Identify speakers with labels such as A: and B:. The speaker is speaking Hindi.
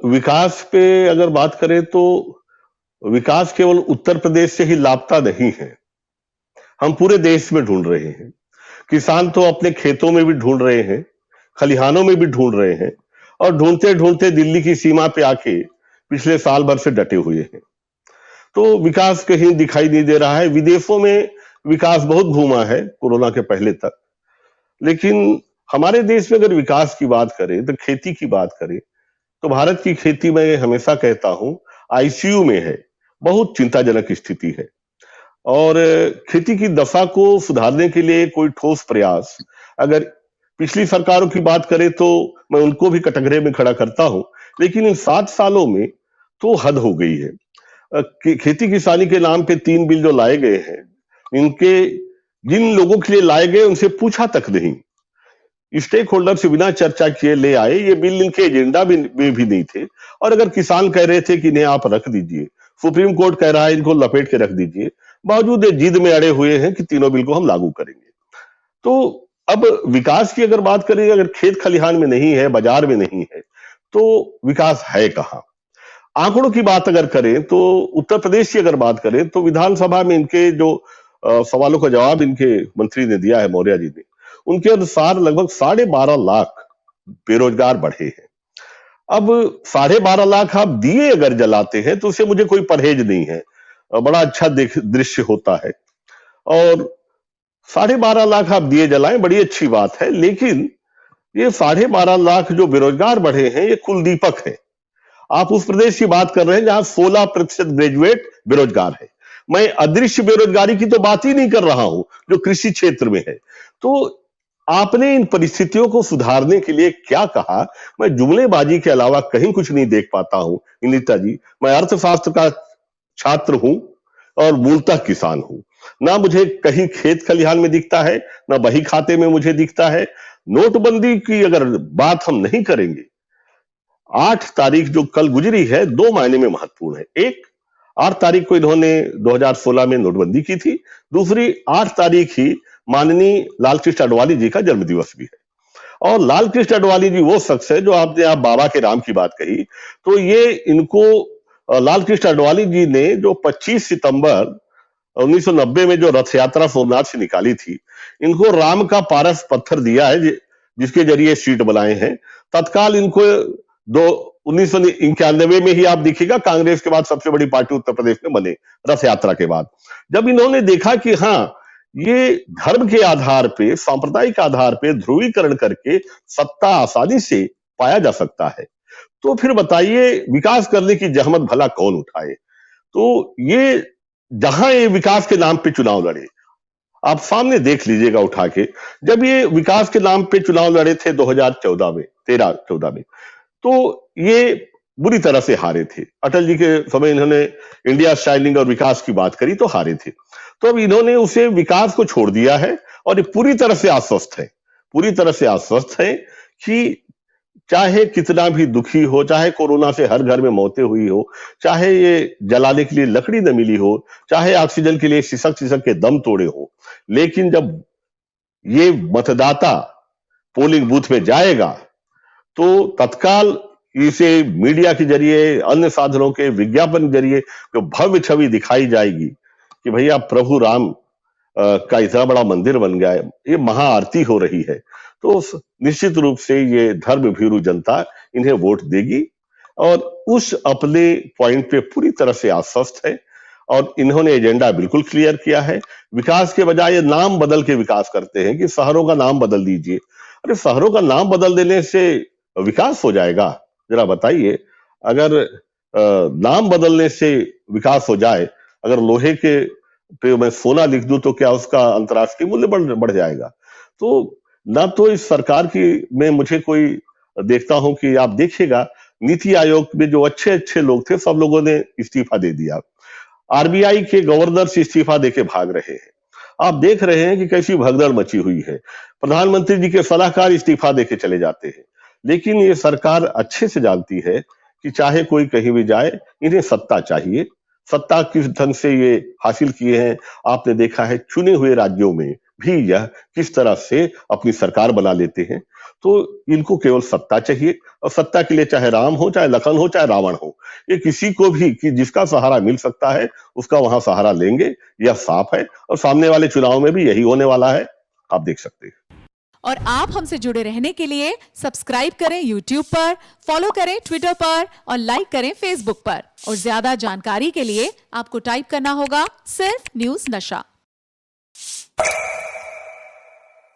A: विकास पे अगर बात करें तो विकास केवल उत्तर प्रदेश से ही लापता नहीं है। हम पूरे देश में ढूंढ रहे हैं। किसान तो अपने खेतों में भी ढूंढ रहे हैं, खलिहानों में भी ढूंढ रहे हैं और ढूंढते-ढूंढते दिल्ली की सीमा पे आके पिछले साल भर से डटे हुए हैं। तो विकास कहीं दिखाई नहीं दे रहा है। विदेशों में विकास बहुत घूमा है कोरोना के पहले तक। लेकिन हमारे देश में अगर विकास की बात करें, तो खेती की बात करें, तो भारत की खेती मैं हमेशा कहता हूं आईसीयू में है। बहुत चिंताजनक स्थिति है और खेती की दशा को सुधारने के लिए कोई ठोस प्रयास अगर पिछली सरकारों की बात करें तो मैं उनको भी कटघरे में खड़ा करता हूं, लेकिन इन 7 सालों में तो हद हो गई है। खेती किसानी के नाम पे 3 बिल जो लाए गए हैं, इनके जिन लोगों के लिए लाए गए उनसे पूछा तक नहीं। स्टेक होल्डर से बिना चर्चा किए ले आए, ये बिल इनके एजेंडा में भी नहीं थे। और अगर किसान कह रहे थे कि इन्हें आप रख दीजिए, सुप्रीम कोर्ट कह रहा है इनको लपेट के रख दीजिए, बावजूद ये जिद में अड़े हुए हैं कि तीनों बिल को हम लागू करेंगे। तो अब विकास की अगर बात करें, अगर खेत खलिहान में नहीं है, बाजार में नहीं है, तो विकास है कहां? आंकड़ों की बात अगर करें तो उत्तर प्रदेश की अगर बात करें तो विधानसभा में इनके जो सवालों का जवाब इनके मंत्री ने दिया है, मौर्य जी ने, उनके अनुसार लगभग 12.5 लाख बेरोजगार बढ़े हैं। अब 12.5 लाख आप दिए अगर जलाते हैं तो उससे मुझे कोई परहेज नहीं है, बड़ा अच्छा दृश्य होता है। और 12.5 लाख आप दिए जलाएं, बड़ी अच्छी बात है, लेकिन ये 12.5 लाख जो बेरोजगार बढ़े हैं, ये कुलदीपक है। आप उस प्रदेश की बात कर रहे हैं जहां 16% ग्रेजुएट बेरोजगार है। मैं अदृश्य बेरोजगारी की तो बात ही नहीं कर रहा हूं जो कृषि क्षेत्र में है। तो आपने इन परिस्थितियों को सुधारने के लिए क्या कहा? मैं जुमलेबाजी के अलावा कहीं कुछ नहीं देख पाता हूं। इंदिता जी, मैं अर्थशास्त्र का छात्र हूं और मूलतः किसान हूं। ना मुझे कहीं खेत खलिहान में दिखता है, ना बही खाते में मुझे दिखता है। नोटबंदी की अगर बात हम नहीं करेंगे, 8 तारीख जो कल गुजरी है, 2 मायने में महत्वपूर्ण है। एक, 8 तारीख को इन्होंने 2016 में नोटबंदी की थी। दूसरी, 8 तारीख ही माननीय लालकृष्ण आडवाणी जी का जन्मदिवस भी है। और लालकृष्ण आडवाणी जी वो शख्स है जो आपने आप बाबा के राम की बात कही, तो ये इनको लालकृष्ण आडवाणी जी ने जो 25 सितंबर 1990 में जो रथ यात्रा सोमनाथ से निकाली थी, इनको राम का पारस पत्थर दिया है जिसके जरिए सीट बनाए हैं। तत्काल इनको 1991 में ही आप देखिएगा कांग्रेस के बाद सबसे बड़ी पार्टी उत्तर प्रदेश में बने रथ यात्रा के बाद। जब इन्होंने देखा कि हाँ, ये धर्म के आधार पे, सांप्रदायिक आधार पे ध्रुवीकरण करके सत्ता आसानी से पाया जा सकता है, तो फिर बताइए विकास करने की जहमत भला कौन उठाए? तो ये जहां ये विकास के नाम पे चुनाव लड़े, आप सामने देख लीजिएगा उठा के, जब ये विकास के नाम पे चुनाव लड़े थे 2014 में, 13-14 में, तो ये बुरी तरह से हारे थे। अटल जी के समय इन्होंने इंडिया शाइनिंग और विकास की बात करी तो हारे थे। तो अब इन्होंने उसे विकास को छोड़ दिया है और ये पूरी तरह से आश्वस्त है, पूरी तरह से आश्वस्त है कि चाहे कितना भी दुखी हो, चाहे कोरोना से हर घर में मौतें हुई हो, चाहे ये जलाने के लिए लकड़ी न मिली हो, चाहे ऑक्सीजन के लिए सिसक-सिसक के दम तोड़े हो, लेकिन जब ये मतदाता पोलिंग बूथ में जाएगा, तो तत्काल इसे मीडिया के जरिए, अन्य साधनों के विज्ञापन के जरिए जो भव्य छवि दिखाई जाएगी कि भैया प्रभु राम का इतना बड़ा मंदिर बन गया है, ये महाआरती हो रही है, तो निश्चित रूप से ये धर्म भीरू जनता इन्हें वोट देगी और उस अपने पॉइंट पे पूरी तरह से आश्वस्त है और इन्होंने एजेंडा बिल्कुल क्लियर किया है। विकास के बजाय नाम बदल के विकास करते हैं कि शहरों का नाम बदल दीजिए। अरे शहरों का नाम बदल देने से विकास हो जाएगा? जरा बताइए। अगर नाम बदलने से विकास हो जाए, अगर लोहे के पे मैं सोना लिख दूं तो क्या उसका अंतर्राष्ट्रीय मूल्य बढ़ जाएगा? तो ना तो इस सरकार की में मुझे कोई देखता हूं कि आप देखिएगा नीति आयोग में जो अच्छे-अच्छे लोग थे, सब लोगों ने इस्तीफा दे दिया। आरबीआई के गवर्नर से इस्तीफा देके भाग रहे हैं। आप देख रहे हैं कि कैसी भगदड़ मची हुई है। प्रधानमंत्री जी के सलाहकार इस्तीफा देके चले जाते हैं। लेकिन ये सरकार अच्छे से जानती है कि चाहे कोई कहीं भी जाए, इन्हें सत्ता चाहिए। सत्ता किस ढंग से ये हासिल किए हैं, आपने देखा है चुने हुए राज्यों में भी यह किस तरह से अपनी सरकार बना लेते हैं। तो इनको केवल सत्ता चाहिए और सत्ता के लिए चाहे राम हो, चाहे लखन हो, चाहे रावण हो, ये किसी को भी कि जिसका सहारा मिल सकता है, उसका वहां सहारा लेंगे, यह साफ है और सामने वाले चुनाव में भी यही होने वाला है, आप देख सकते हैं।
B: और आप हमसे जुड़े रहने के लिए सब्सक्राइब करें YouTube पर, फॉलो करें Twitter पर और लाइक करें Facebook पर। और ज्यादा जानकारी के लिए आपको टाइप करना होगा सिर्फ न्यूज़ नशा।